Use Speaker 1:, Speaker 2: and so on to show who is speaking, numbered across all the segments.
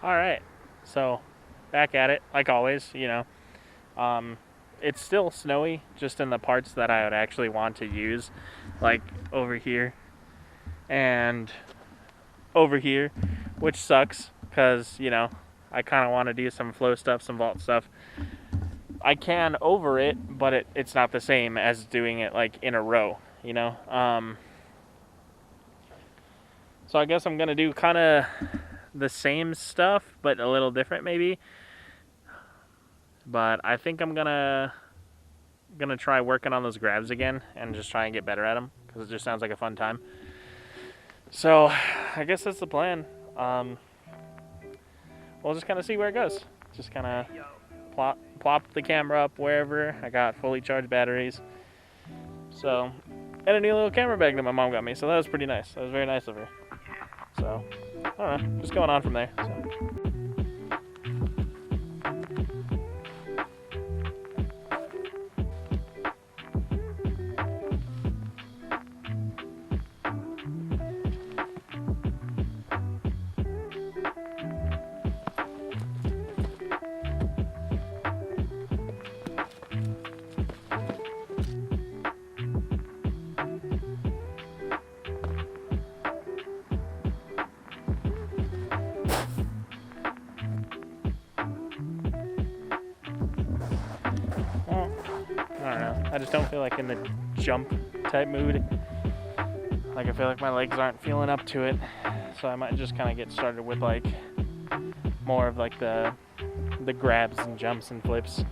Speaker 1: Alright, so back at it, like always, it's still snowy, just in the parts that I would actually want to use, like over here and over here, which sucks, because, I kind of want to do some flow stuff, some vault stuff. I can over it, but it's not the same as doing it, like, in a row, So I guess I'm going to do kind of the same stuff, but a little different maybe. But I think I'm gonna try working on those grabs again and just try and get better at them, because it just sounds like a fun time. So I guess that's the plan. We'll just kind of see where it goes. Just kind of plop the camera up wherever. I got fully charged batteries. So, and a new little camera bag that my mom got me. So that was pretty nice. That was very nice of her. So, I don't know. Just going on from there. So. I don't know. I just don't feel like in the jump type mood. Like, I feel like my legs aren't feeling up to it. So I might just kind of get started with like more of like the grabs and jumps and flips.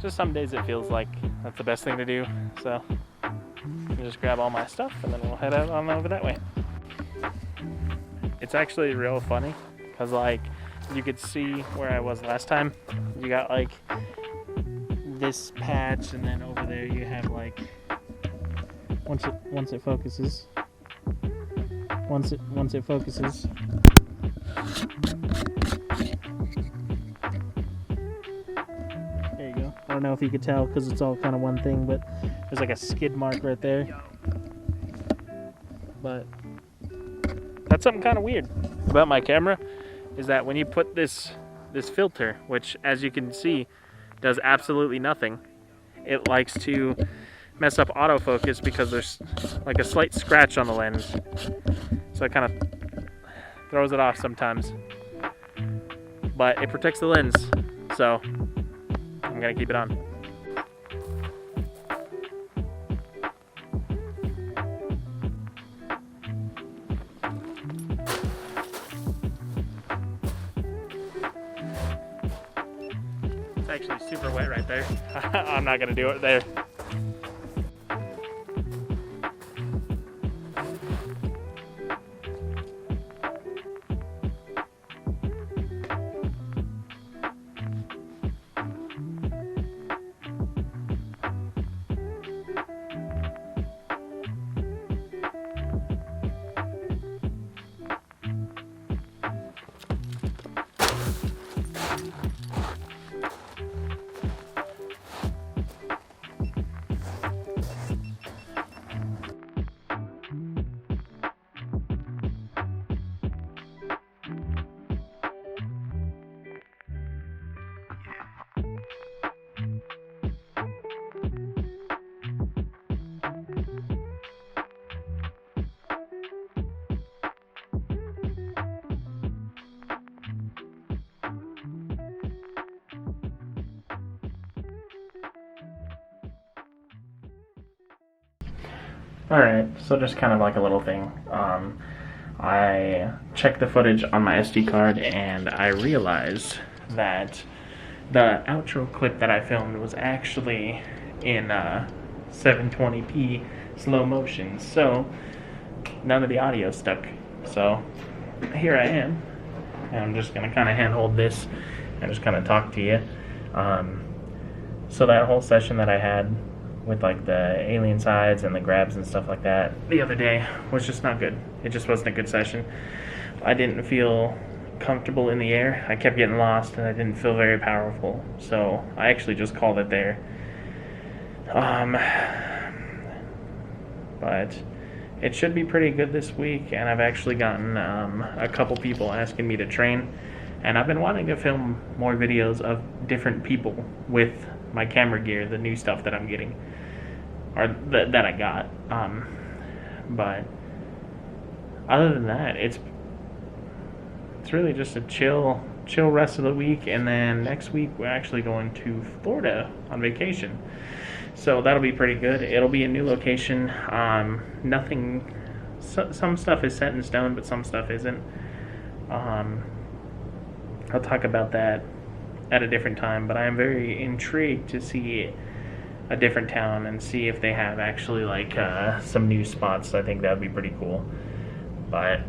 Speaker 1: Just some days it feels like that's the best thing to do. So I'll just grab all my stuff and then we'll head out on over that way. It's actually real funny because like you could see where I was last time. You got like this patch, and then over there you have like once it focuses. Once it focuses. There you go. I don't know if you could tell because it's all kind of one thing, but there's like a skid mark right there. But that's something kind of weird about my camera, is that when you put this filter, which as you can see does absolutely nothing, it likes to mess up autofocus because there's like a slight scratch on the lens, so it kind of throws it off sometimes, but it protects the lens, so I'm gonna keep it on. It's actually super wet right there. I'm not gonna do it there. Alright, so just kind of like a little thing. I checked the footage on my SD card and I realized that the outro clip that I filmed was actually in 720p slow motion, so none of the audio stuck. So here I am, and I'm just going to kind of handhold this and just kind of talk to you. So that whole session that I had with like the alien sides and the grabs and stuff like that the other day was just not good. It just wasn't a good session. I didn't feel comfortable in the air. I kept getting lost and I didn't feel very powerful. So I actually just called it there. But it should be pretty good this week, and I've actually gotten a couple people asking me to train, And I've been wanting to film more videos of different people with my camera gear, the new stuff that I'm getting, or that I got. But other than that, it's really just a chill rest of the week, and then next week we're actually going to Florida on vacation. So that'll be pretty good. It'll be a new location. Nothing. Some stuff is set in stone, but some stuff isn't. I'll talk about that at a different time, but I am very intrigued to see a different town and see if they have actually like some new spots. I think that would be pretty cool. But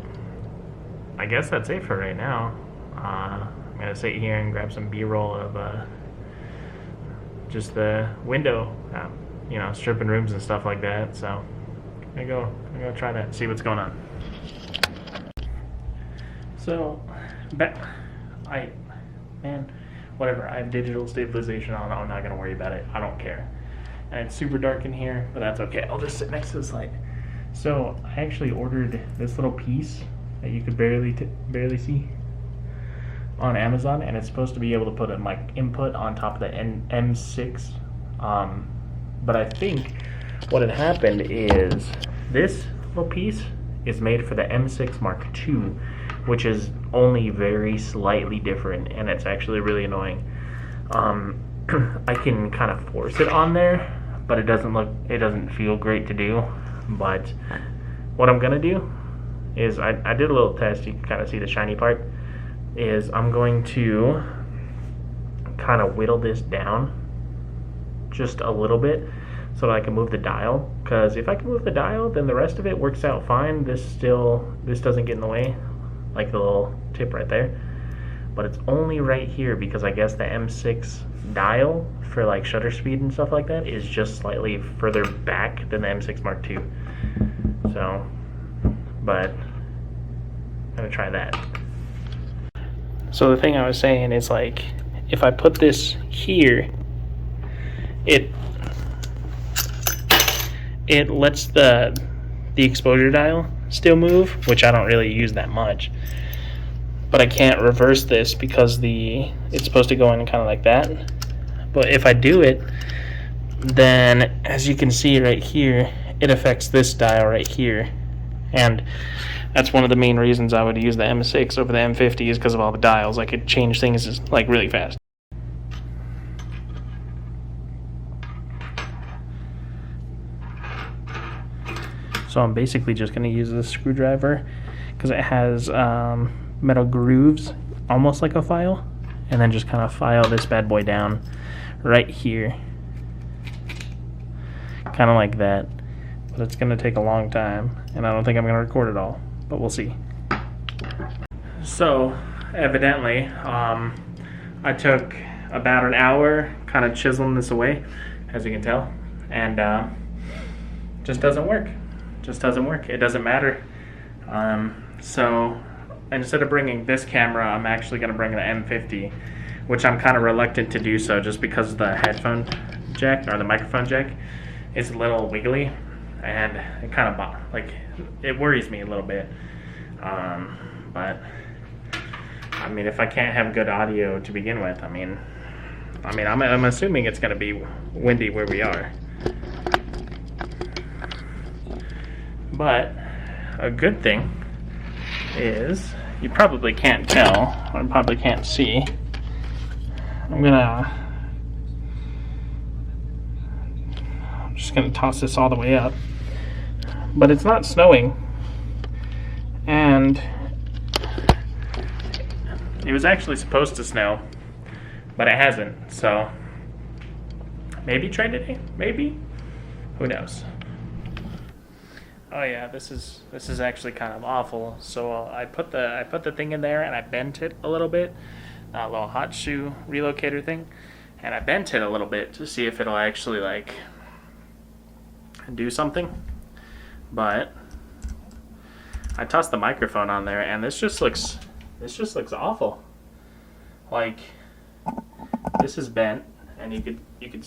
Speaker 1: I guess that's it for right now. I'm gonna sit here and grab some B-roll of just the window, stripping rooms and stuff like that. So I'm gonna go try that, see what's going on. So, whatever. I have digital stabilization on. I'm not gonna worry about it. I don't care. And it's super dark in here, but that's okay. I'll just sit next to this light. So I actually ordered this little piece that you could barely see on Amazon, and it's supposed to be able to put a mic input on top of the M6. But I think what had happened is this little piece is made for the M6 Mark II, which is only very slightly different, and it's actually really annoying. I can kind of force it on there, but it doesn't feel great to do. But what I'm gonna do is I did a little test. You can kind of see the shiny part. Is I'm going to kind of whittle this down just a little bit so that I can move the dial. Because if I can move the dial, then the rest of it works out fine. This doesn't get in the way, like the little tip right there. But it's only right here because I guess the M6 dial for like shutter speed and stuff like that is just slightly further back than the M6 Mark II. So, but I'm gonna try that. So the thing I was saying is, like, if I put this here, it lets the exposure dial still move, which I don't really use that much. But I can't reverse this because it's supposed to go in kind of like that. But if I do it, then as you can see right here, it affects this dial right here. And that's one of the main reasons I would use the M6 over the M50 is because of all the dials. I could change things like really fast. So I'm basically just going to use this screwdriver because it has metal grooves, almost like a file, and then just kind of file this bad boy down right here, kind of like that. But it's going to take a long time, and I don't think I'm going to record it all, but we'll see. So evidently I took about an hour kind of chiseling this away, as you can tell, and just doesn't work. It doesn't matter. So instead of bringing this camera, I'm actually going to bring the M50, which I'm kind of reluctant to do so just because the headphone jack, or the microphone jack, is a little wiggly, and it kind of, like, it worries me a little bit. But I mean, if I can't have good audio to begin with, I'm assuming it's going to be windy where we are. But a good thing is, you probably can't tell, or probably can't see, I'm just gonna toss this all the way up, but it's not snowing, and it was actually supposed to snow, but it hasn't. So maybe try today, maybe, who knows. Oh yeah, this is actually kind of awful. So I put the thing in there and I bent it a little bit, a little hot shoe relocator thing, and I bent it a little bit to see if it'll actually like do something. But I tossed the microphone on there, and this just looks awful. Like, this is bent, and you could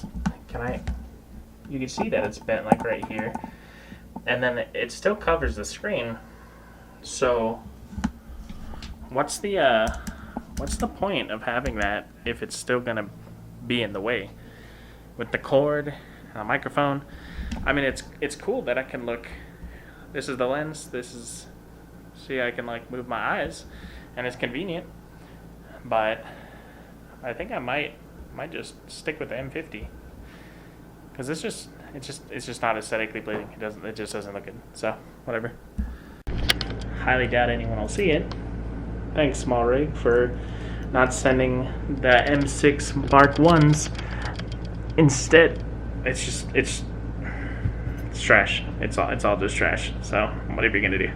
Speaker 1: see that it's bent, like right here. And then it still covers the screen. So what's the what's the point of having that if it's still gonna be in the way? With the cord and the microphone, I mean, it's cool that I can look. This is the lens. This is, see, I can like move my eyes, and it's convenient. But I think I might just stick with the M50 because it's just not aesthetically pleasing. It just doesn't look good. So whatever. Highly doubt anyone will see it. Thanks, Small Rig, for not sending the M6 Mark Ones. Instead, it's trash. It's all just trash. So whatever you're gonna do.